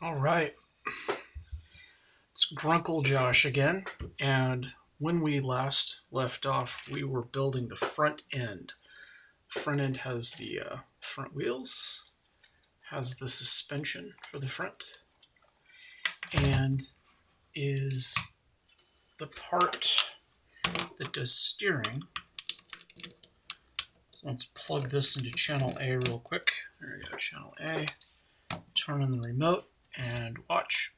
All right, it's Grunkle Josh again, and when we last left off, we were building the front end. The front end has the front wheels, has the suspension for the front, and is the part that does steering. So let's plug this into channel A real quick. There we go, channel A. Turn on the remote and watch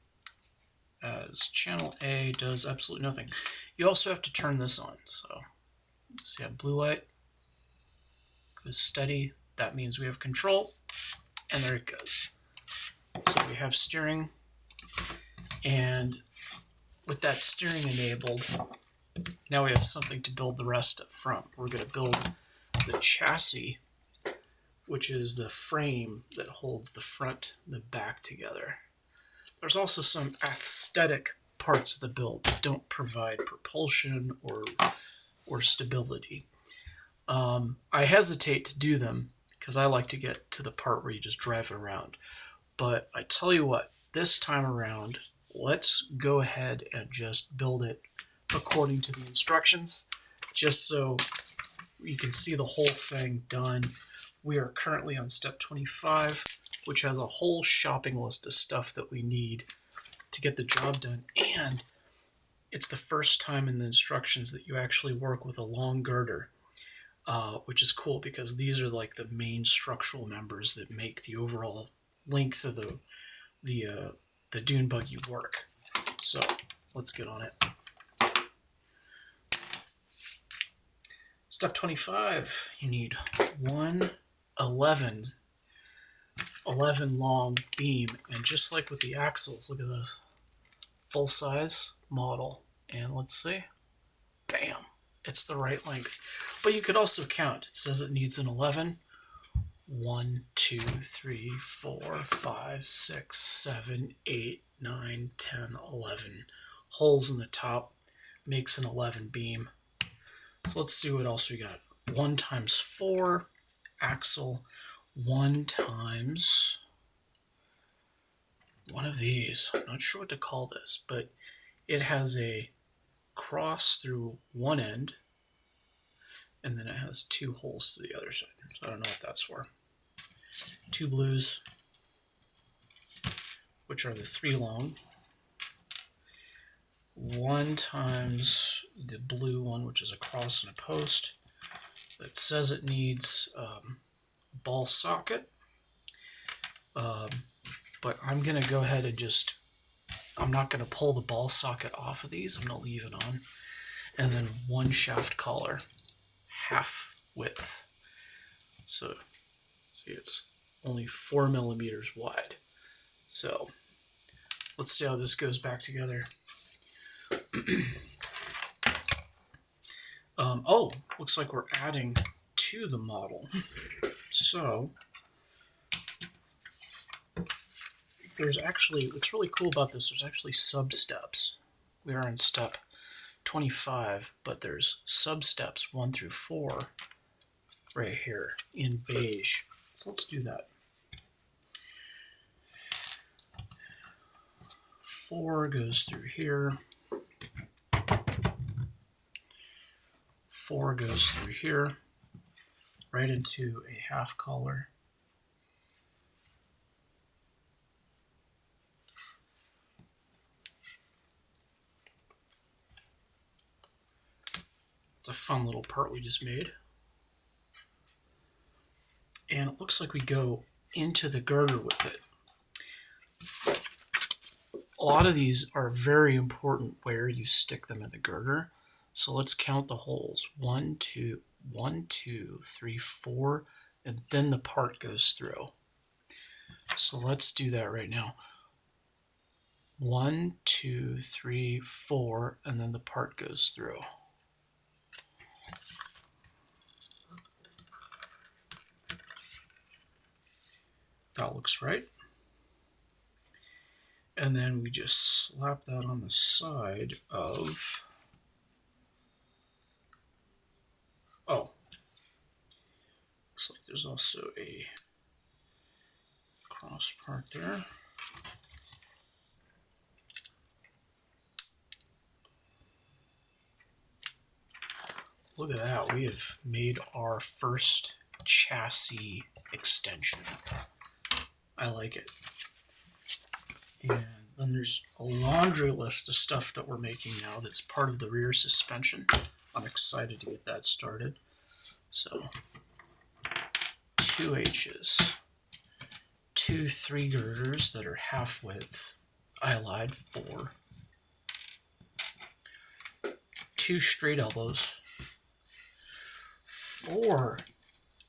as channel A does absolutely nothing. You also have to turn this on. So you have blue light, goes steady. That means we have control, and there it goes. So we have steering, and with that steering enabled, now we have something to build the rest up front. We're going to build the chassis, which is the frame that holds the front and the back together. There's also some aesthetic parts of the build that don't provide propulsion or stability. I hesitate to do them because I like to get to the part where you just drive around. But I tell you what, this time around, let's go ahead and just build it according to the instructions, just so you can see the whole thing done. We are currently on step 25, which has a whole shopping list of stuff that we need to get the job done. And it's the first time in the instructions that you actually work with a long girder, which is cool because these are like the main structural members that make the overall length of the dune buggy work. So let's get on it. Step 25, you need 11 long beam, and just like with the axles, look at this full size model, and let's see, bam, it's the right length. But you could also count. It says it needs an 11. 1, 2, 3, 4, 5, 6, 7, 8, 9, 10, 11 holes in the top makes an 11 beam. So let's see what else we got. 1 times 4 axle, 1 times one of these. I'm not sure what to call this, but it has a cross through one end, and then it has 2 holes to the other side. So I don't know what that's for. 2 blues, which are the 3 long. 1 times the blue one, which is a cross and a post. It says it needs ball socket, but I'm going to go ahead and I'm not going to pull the ball socket off of these. I'm going to leave it on. And then 1 shaft collar, half width. So see, it's only 4 millimeters wide. So let's see how this goes back together. Oh, looks like we're adding to the model. So there's actually, what's really cool about this, there's actually sub-steps. We are on step 25, but there's sub-steps 1 through 4 right here in beige. So let's do that. 4 goes through here. 4 goes through here, right into a half collar. It's a fun little part we just made. And it looks like we go into the girder with it. A lot of these are very important where you stick them in the girder. So let's count the holes. 1, 2, 1, 2, 3, 4, and then the part goes through. So let's do that right now. 1, 2, 3, 4, and then the part goes through. That looks right. And then we just slap that on the side of, oh, looks like there's also a cross part there. Look at that. We have made our first chassis extension. I like it. And then there's a laundry list of stuff that we're making now that's part of the rear suspension. I'm excited to get that started. So, 2 H's, 2 3 girders that are half width. I lied, 4. 2 straight elbows. 4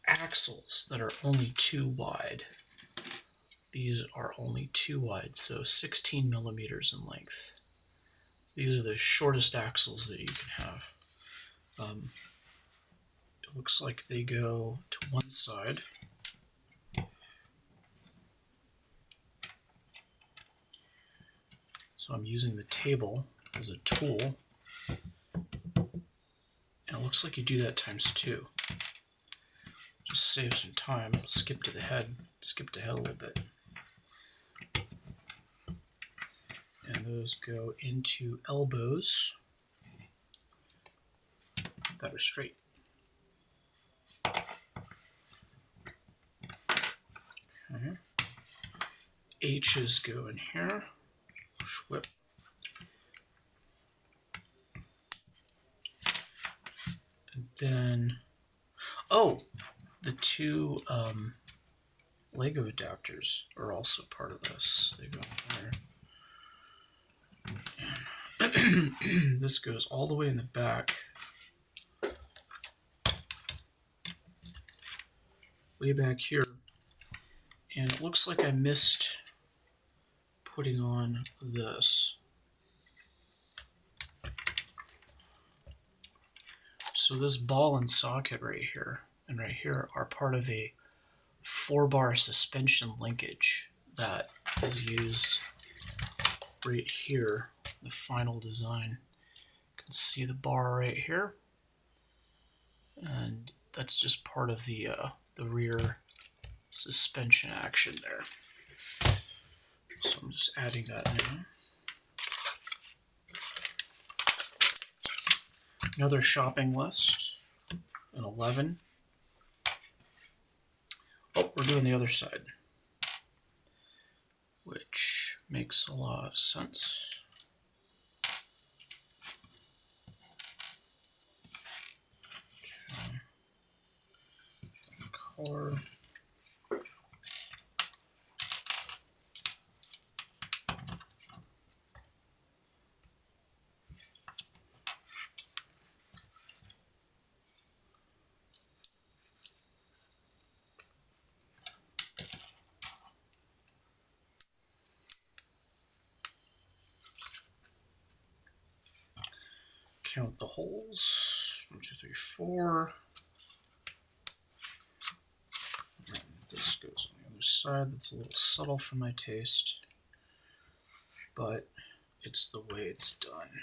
axles that are only 2 wide. These are only 2 wide, so 16 millimeters in length. These are the shortest axles that you can have. It looks like they go to one side. So I'm using the table as a tool. And it looks like you do that times 2. Just save some time. Skip ahead a little bit. And those go into elbows that are straight. Okay. H's go in here. Whip. And then, the 2 Lego adapters are also part of this. They go in there. And this goes all the way in the back. Way back here. And it looks like I missed putting on this. So this ball and socket right here and right here are part of a 4-bar suspension linkage that is used right here, the final design. You can see the bar right here, and that's just part of the rear suspension action there. So I'm just adding that now. Another shopping list, an 11. Oh, we're doing the other side, which makes a lot of sense. Color. Count the holes. 1, 2, 3, 4. And this goes on the other side. That's a little subtle for my taste, but it's the way it's done.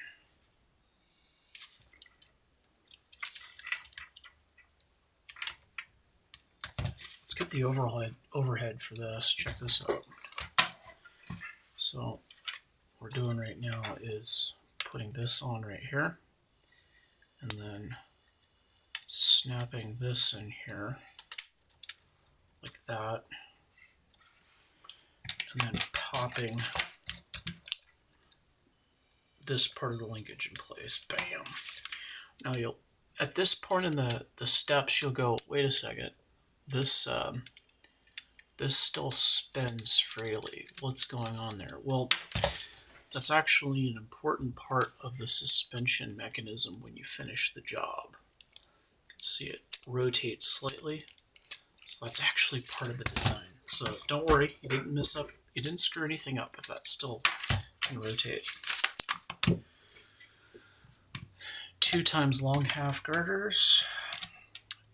Let's get the overhead for this. Check this out. So what we're doing right now is putting this on right here, and then snapping this in here like that, and then popping this part of the linkage in place. Bam. Now at this point in the steps, you'll go, wait a second, this still spins freely. What's going on there? Well, that's actually an important part of the suspension mechanism when you finish the job. You can see it rotates slightly. So that's actually part of the design. So don't worry, you didn't mess up, you didn't screw anything up if that still can rotate. 2 times long half girders,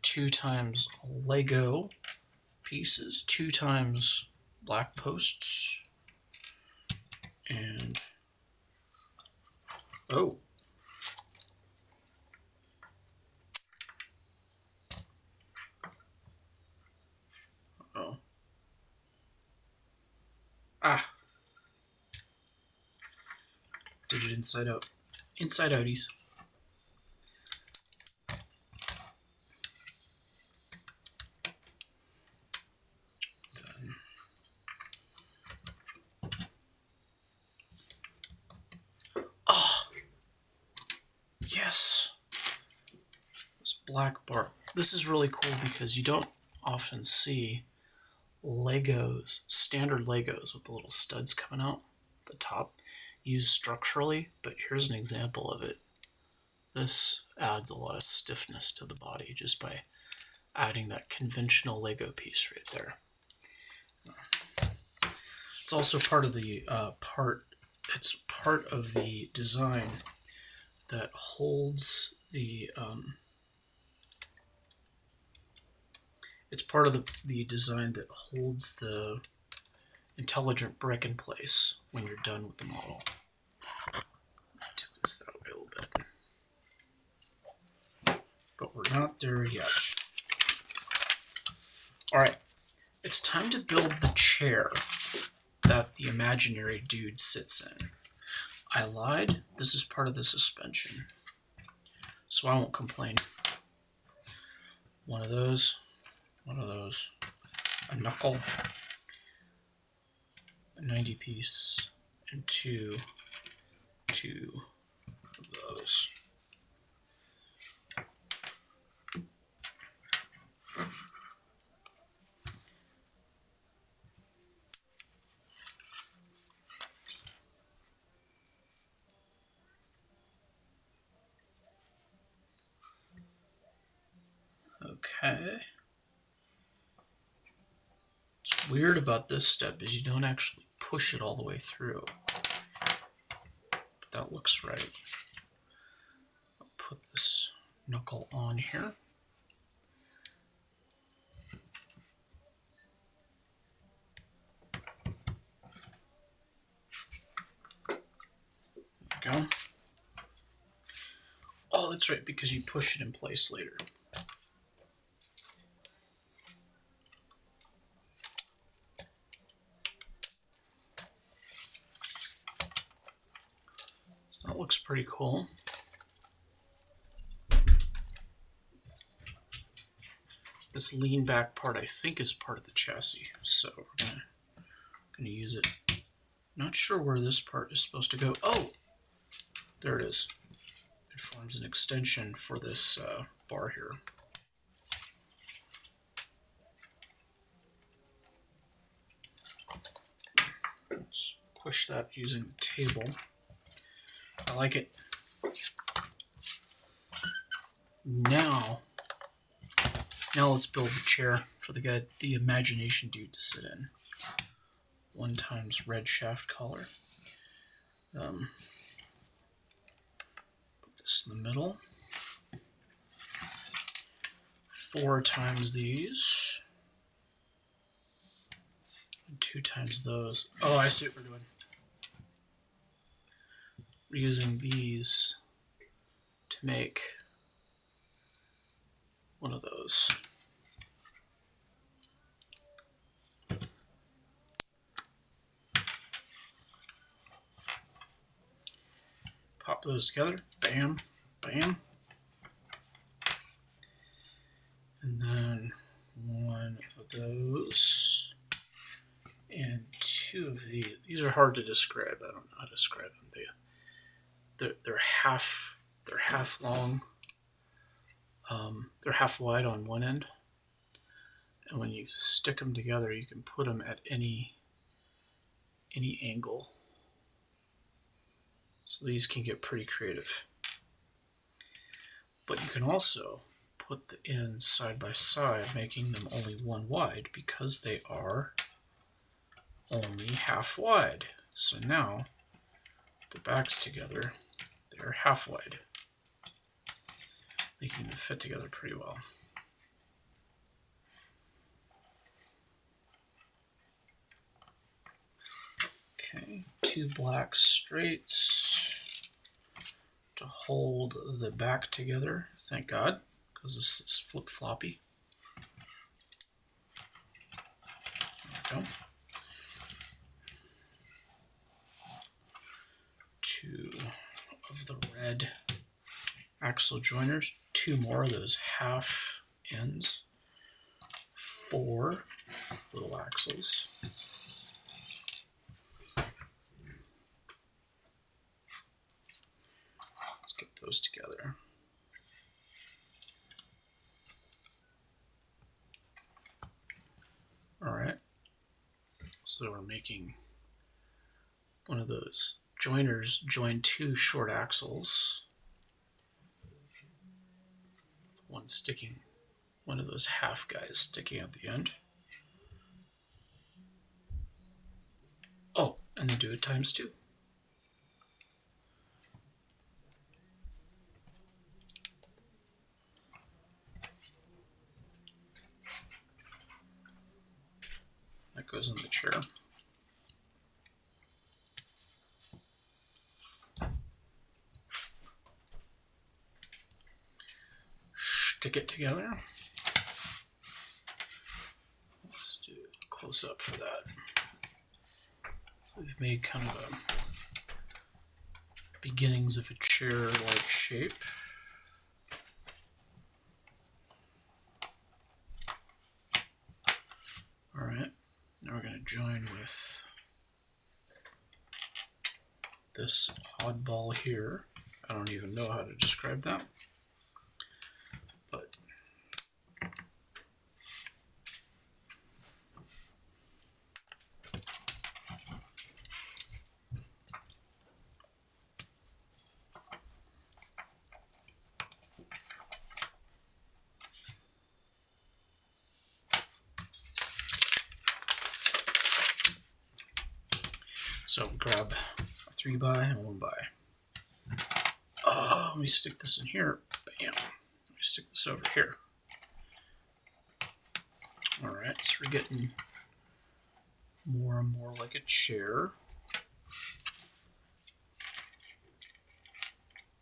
2 times Lego pieces, 2 times black posts, and oh. Uh-oh. Ah. Did it inside out. Inside outies. black bar. This is really cool because you don't often see Legos, standard Legos with the little studs coming out the top, used structurally, but here's an example of it. This adds a lot of stiffness to the body just by adding that conventional Lego piece right there. It's also part of the it's part of the design that holds the it's part of the design that holds the intelligent brick in place when you're done with the model. Tip this that way a little bit. But we're not there yet. Alright, it's time to build the chair that the imaginary dude sits in. I lied. This is part of the suspension, so I won't complain. One of those, a knuckle, a 90 piece, and two of those. Okay. What's weird about this step is you don't actually push it all the way through. But that looks right. I'll put this knuckle on here. There we go. Oh, that's right, because you push it in place later. That looks pretty cool. This lean back part I think is part of the chassis, so we're gonna use it. Not sure where this part is supposed to go. Oh, there it is. It forms an extension for this bar here. Let's push that using the table. I like it. Now let's build the chair for the imagination dude to sit in. 1 times red shaft collar. Put this in the middle. 4 times these. And 2 times those. Oh, I see what we're doing. We're using these to make one of those. Pop those together. Bam, bam. And then 1 of those. And 2 of these. These are hard to describe. I don't know how to describe them. They're half long. They're half wide on one end, and when you stick them together, you can put them at any angle. So these can get pretty creative. But you can also put the ends side by side, making them only 1 wide because they are only half wide. So now the backs together, they're half wide, making them fit together pretty well. Okay, 2 black straights to hold the back together, thank God, because this is flip-floppy. There we go. 2 of the red axle joiners, 2 more of those half ends, 4 little axles. Let's get those together. So we're making one of those joiners join two short axles. One sticking, one of those half guys sticking at the end. Oh, and they do it times 2. That goes in the chair. Stick it together. Let's do a close up for that. So we've made kind of a beginnings of a chair-like shape. All right, now we're going to join with this oddball here. I don't even know how to describe that. But so grab a 3x and a 1x. Let me stick this in here. Bam. Let me stick this over here. All right, so we're getting more and more like a chair.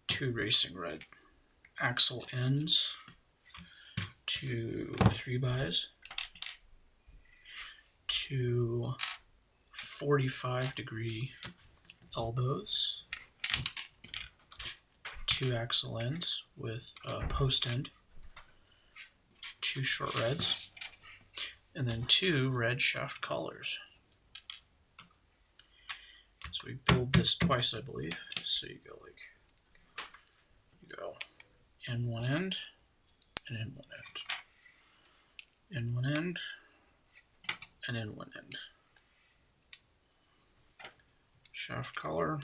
2 racing red axle ends, 2 3x's, 2 45-degree elbows, 2 axle ends with a post end, 2 short reds, and then 2 red shaft collars. So we build this twice, I believe. So you go in one end and in one end, in one end and in one end. Shaft collar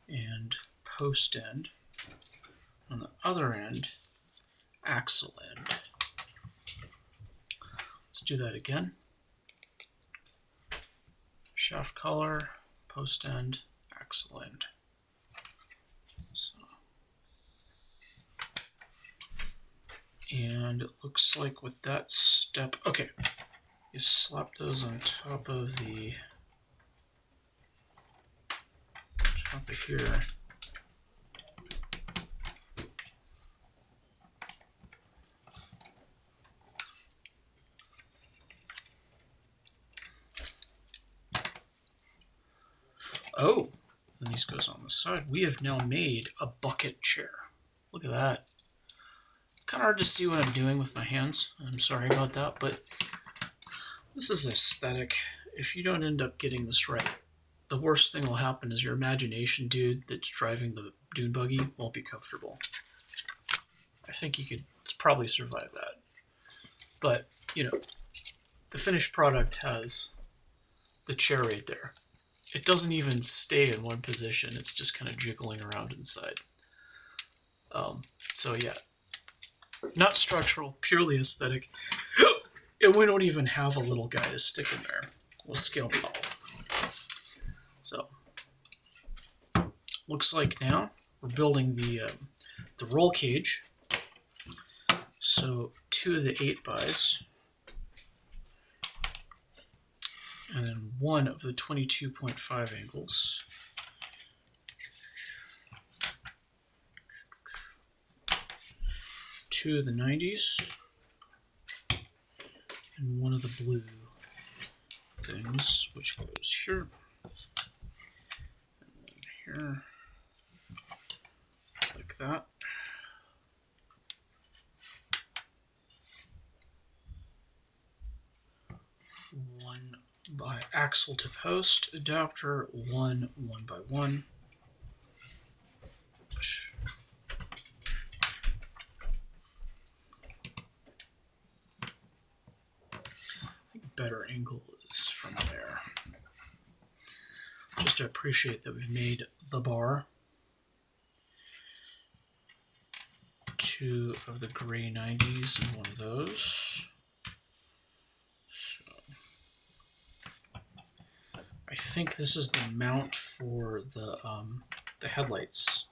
and post end. On the other end, axle end. Let's do that again. Shaft collar, post end, axle end. So, and it looks like with that step, okay, you slap those on top of the top of here. Oh, and these goes on the side. We have now made a bucket chair. Look at that. Kind of hard to see what I'm doing with my hands. I'm sorry about that, but this is aesthetic. If you don't end up getting this right, the worst thing will happen is your imagination dude that's driving the dune buggy won't be comfortable. I think you could probably survive that. But, you know, the finished product has the chair right there. It doesn't even stay in one position. It's just kind of jiggling around inside. So yeah, not structural, purely aesthetic. And we don't even have a little guy to stick in there. We'll scale model. So looks like now we're building the roll cage. So 2 of the 8x. And then 1 of the 22.5 angles. Two of the 90s. And 1 of the blue things, which goes here. And then here. Like that. One by axle to post adapter, 1 1x1. I think a better angle is from there. Just to appreciate that we've made the bar. 2 of the gray 90s and 1 of those. So I think this is the mount for the headlights.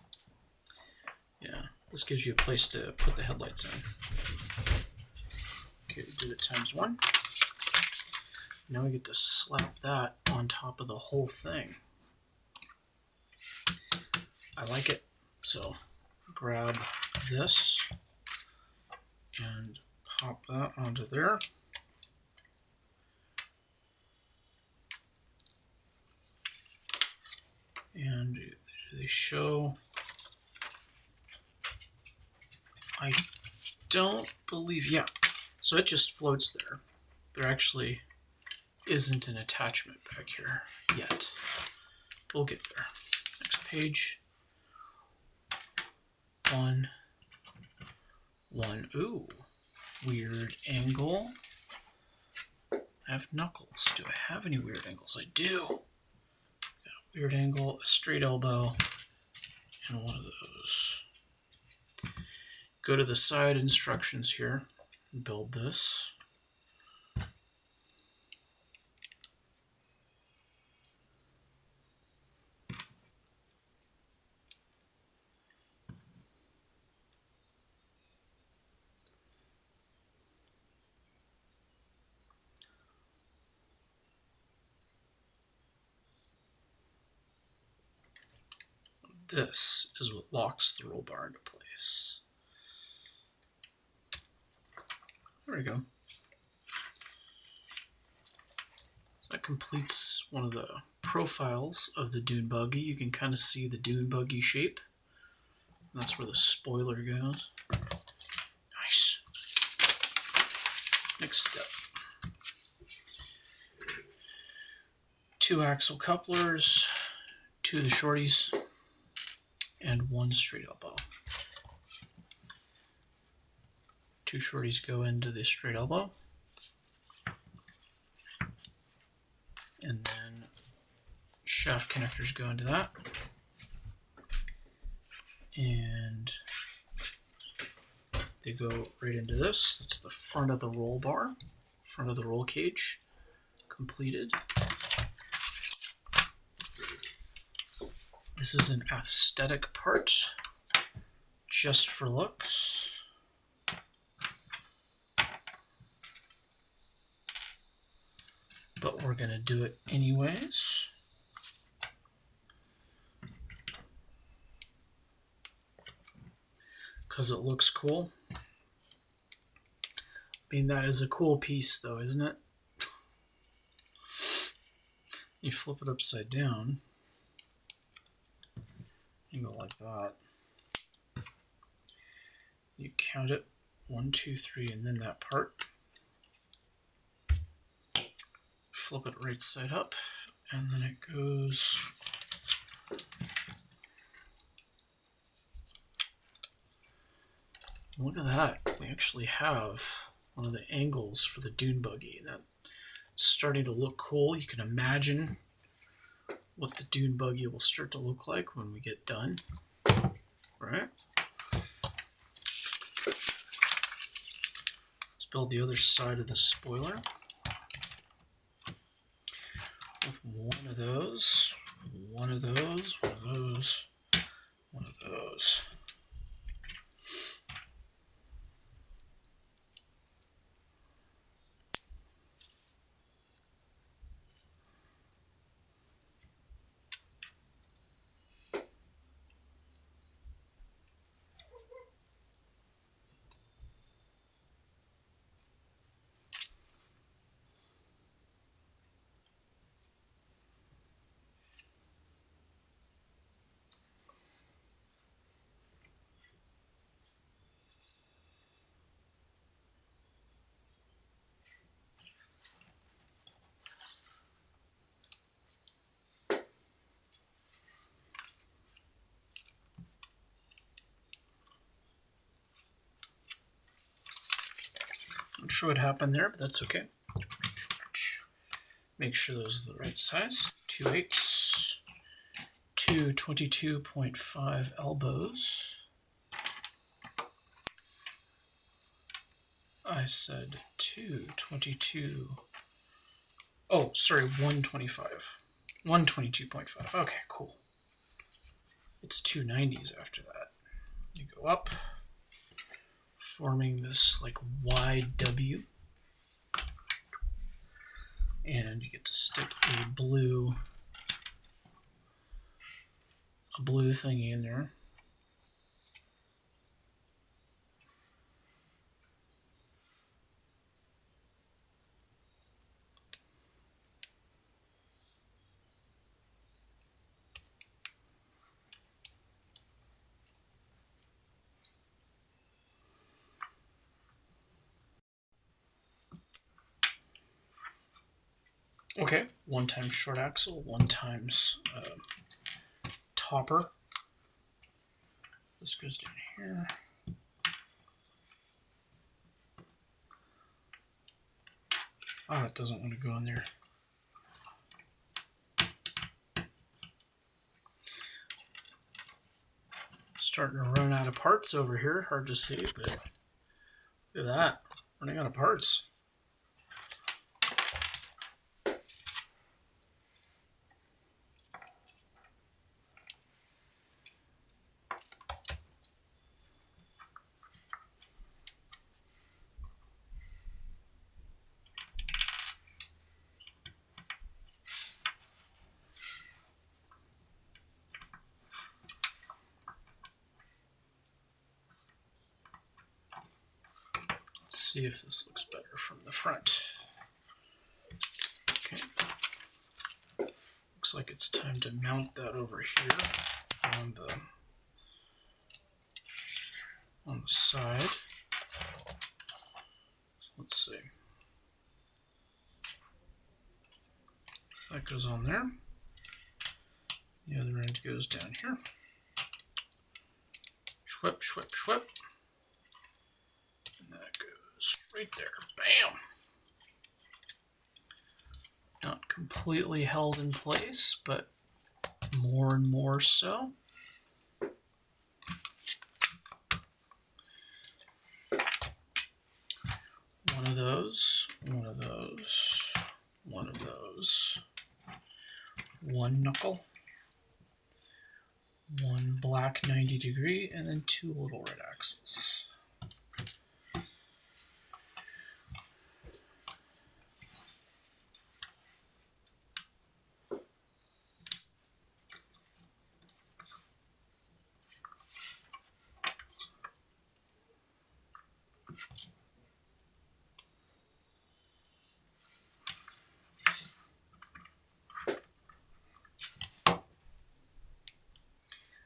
Yeah, this gives you a place to put the headlights in. Okay, we did it ×1. Now we get to slap that on top of the whole thing. I like it. So grab this and pop that onto there. And do they show? I don't believe, yeah. So it just floats there. There actually isn't an attachment back here yet. We'll get there. Next page. 1, 1. Ooh, weird angle. I have knuckles. Do I have any weird angles? I do. Weird angle, a straight elbow, and 1 of those. Go to the side instructions here and build this. This is what locks the roll bar into place. There we go. So that completes one of the profiles of the Dune Buggy. You can kind of see the Dune Buggy shape. That's where the spoiler goes. Nice. Next step. 2 axle couplers, 2 of the shorties, and 1 straight elbow. 2 shorties go into the straight elbow. And then shaft connectors go into that. And they go right into this. That's the front of the roll bar, front of the roll cage, completed. This is an aesthetic part, just for looks. But we're going to do it anyways. Because it looks cool. I mean, that is a cool piece though, isn't it? You flip it upside down. You go like that. You count it, 1, 2, 3, and then that part. Flip it right side up, and then it goes look at that. We actually have one of the angles for the Dune Buggy. That's starting to look cool. You can imagine what the Dune Buggy will start to look like when we get done. Right? Let's build the other side of the spoiler. With 1 of those, 1 of those, 1 of those, 1 of those. Not sure what happened there, but that's okay. Make sure those are the right size. 2/8, two 22.5 elbows. I said 222. Oh, sorry, 125. 122.5. Okay, cool. It's 290s after that. You go up, forming this like wide W. And you get to stick a blue thingy in there. Okay, 1 times short axle, 1 times topper. This goes down here. Oh, it doesn't want to go in there. Starting to run out of parts over here. Hard to see, but look at that. Running out of parts. See if this looks better from the front. Okay. Looks like it's time to mount that over here on the side. So let's see. So that goes on there. The other end goes down here. Schwip, schwip, schwip. And that goes right there. Bam! Not completely held in place, but more and more so. One of those, one of those, one of those. One knuckle. One black 90-degree, and then 2 little red axles.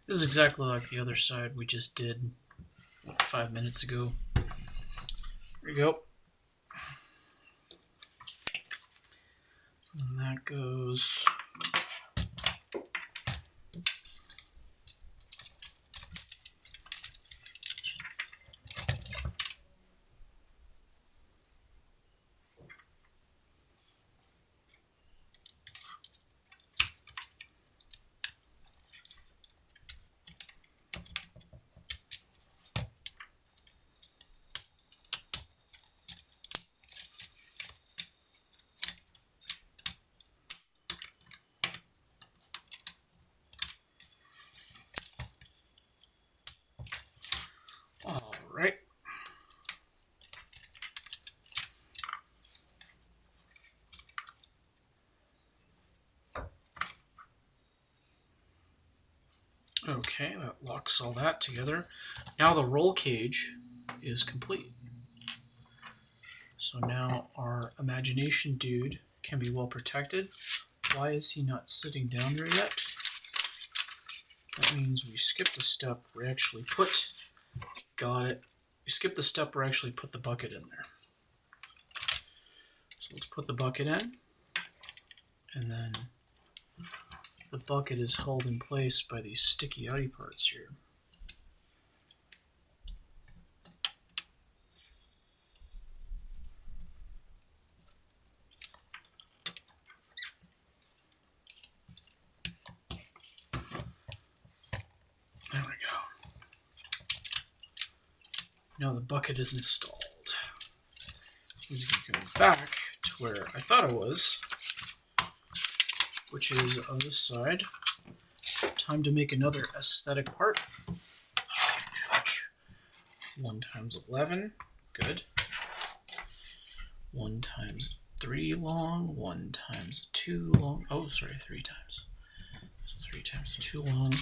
This is exactly like the other side we just did 5 minutes ago. Here we go. And that goes all right. Okay, that locks all that together. Now the roll cage is complete. So now our imagination dude can be well protected. Why is he not sitting down there yet? That means we skipped the step where we actually put, got it. We skipped the step where we actually put the bucket in there. So let's put the bucket in, and then the bucket is held in place by these sticky outy parts here. Now the bucket is installed. Means we can go back to where I thought I was, which is on this side. Time to make another aesthetic part. 1 times 11, good. 1 times 3 long, 1 times 2 long. Oh, sorry, 3 times. So 3 times 2 long.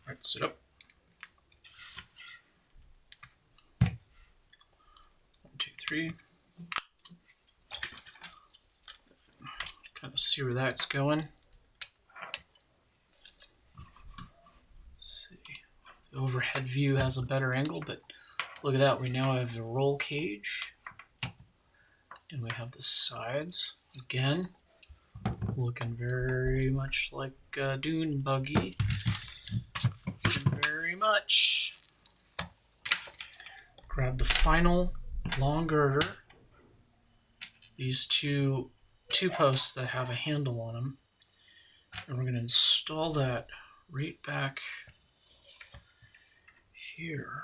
Right, sit up. 1, 2, 3. Kind of see where that's going. Let's see. The overhead view has a better angle, but look at that. We now have the roll cage, and we have the sides again, looking very much like a Dune Buggy. Very much. Grab the final long girder. These two posts that have a handle on them, and we're going to install that right back here.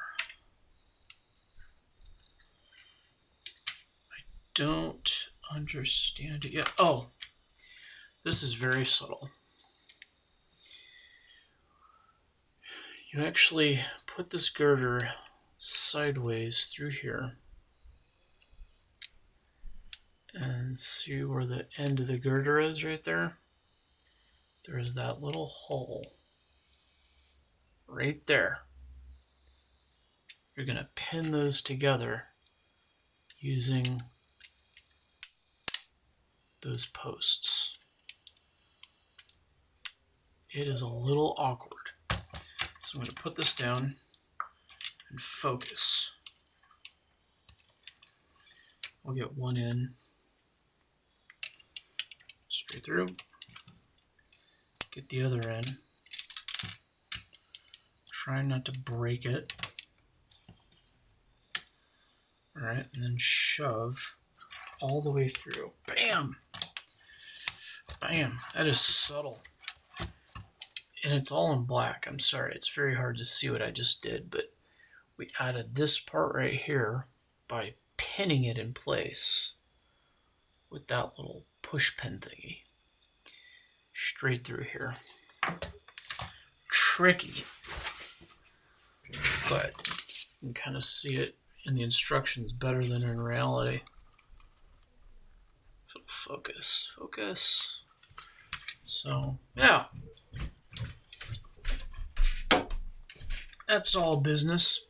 I don't understand it yet. Oh, this is very subtle. You actually put this girder sideways through here and see where the end of the girder is right there. There's that little hole right there. You're going to pin those together using those posts. It is a little awkward. So I'm going to put this down and focus. We'll get one in straight through. Get the other in. Try not to break it. All right, and then shove all the way through. Bam! Bam! That is subtle. And it's all in black. I'm sorry, it's very hard to see what I just did, but we added this part right here by pinning it in place with that little push pin thingy. Straight through here. Tricky, but you can kind of see it in the instructions better than in reality. So focus, focus. So, yeah. That's all business.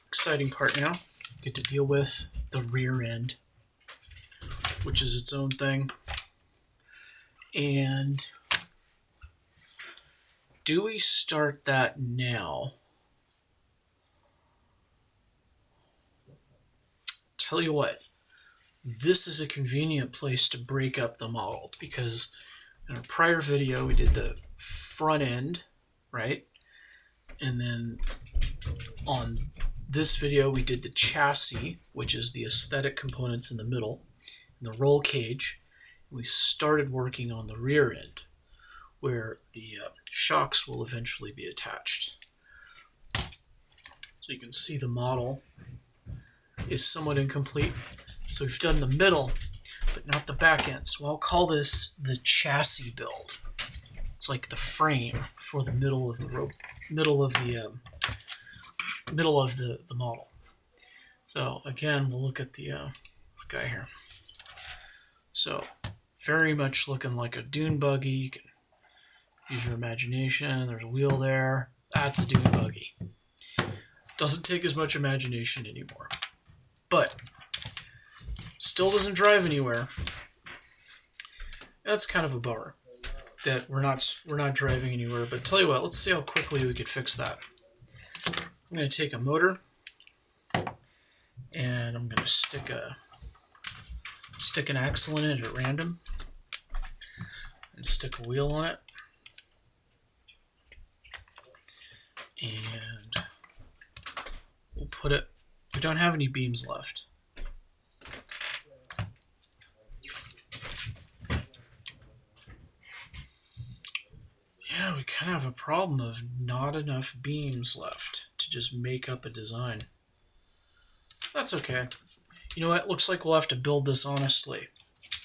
Exciting part now. Get to deal with the rear end, which is its own thing. And do we start that now? Tell you what, this is a convenient place to break up the model, because in a prior video we did the front end, right? And then on this video we did the chassis, which is the aesthetic components in the middle, and the roll cage. We started working on the rear end, where the shocks will eventually be attached. So you can see the model is somewhat incomplete. So we've done the middle, but not the back end. So I'll call this the chassis build. It's like the frame for the middle of the rope, middle of the model. So again, we'll look at the this guy here. So very much looking like a Dune Buggy. You can use your imagination. There's a wheel there. That's a Dune Buggy. Doesn't take as much imagination anymore, but still doesn't drive anywhere. That's kind of a bummer that we're not driving anywhere. But tell you what, let's see how quickly we could fix that. I'm going to take a motor and I'm going to stick an axle in it at random and stick a wheel on it, and we'll put it We don't have any beams left. Yeah, we kind of have a problem of not enough beams left to just make up a design. That's okay. You know what? Looks like we'll have to build this honestly.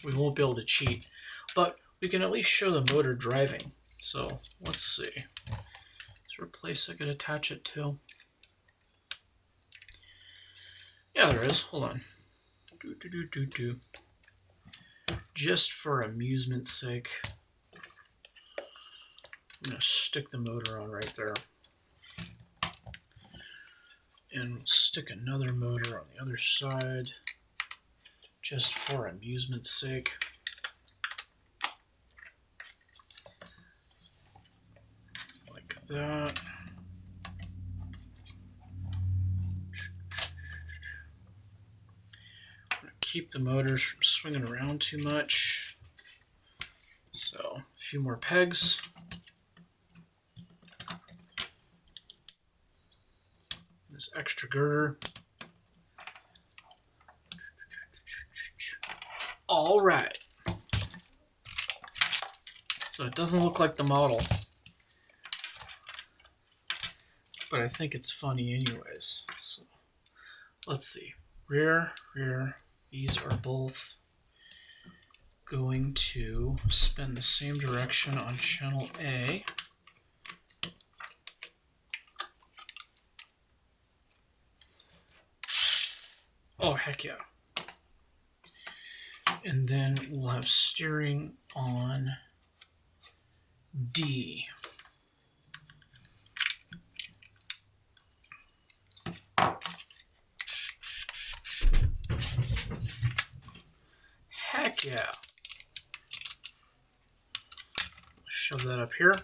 We won't be able to cheat, but we can at least show the motor driving. So let's see. Is there a place I could attach it to? Yeah, there is. Hold on. Just for amusement's sake, I'm going to stick the motor on right there. And we'll stick another motor on the other side, just for amusement's sake. Like that. I'm going to keep the motors from swinging around too much. So, a few more pegs. This extra girder. All right. So it doesn't look like the model, but I think it's funny anyways. So let's see. Rear, rear. These are both going to spin the same direction on channel A. Oh, heck yeah. And then we'll have steering on D. Heck yeah. Shove that up here.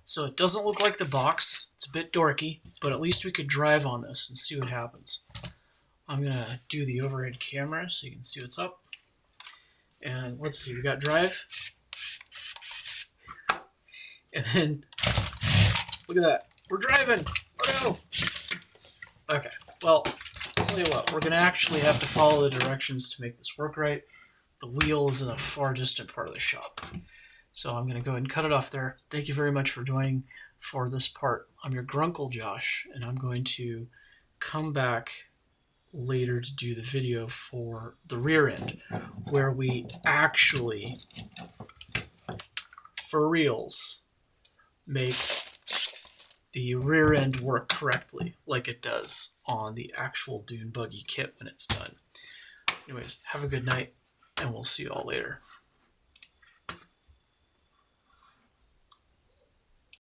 So it doesn't look like the box. It's a bit dorky, but at least we could drive on this and see what happens. I'm going to do the overhead camera so you can see what's up. And let's see, we got drive. And then, look at that. We're driving. Oh no. Okay, well, I'll tell you what. We're going to actually have to follow the directions to make this work right. The wheel is in a far distant part of the shop. So I'm going to go ahead and cut it off there. Thank you very much for joining for this part. I'm your Grunkle Josh, and I'm going to come back later to do the video for the rear end, where we actually, for reals, make the rear end work correctly, like it does on the actual Dune Buggy kit when it's done. Anyways, have a good night, and we'll see you all later.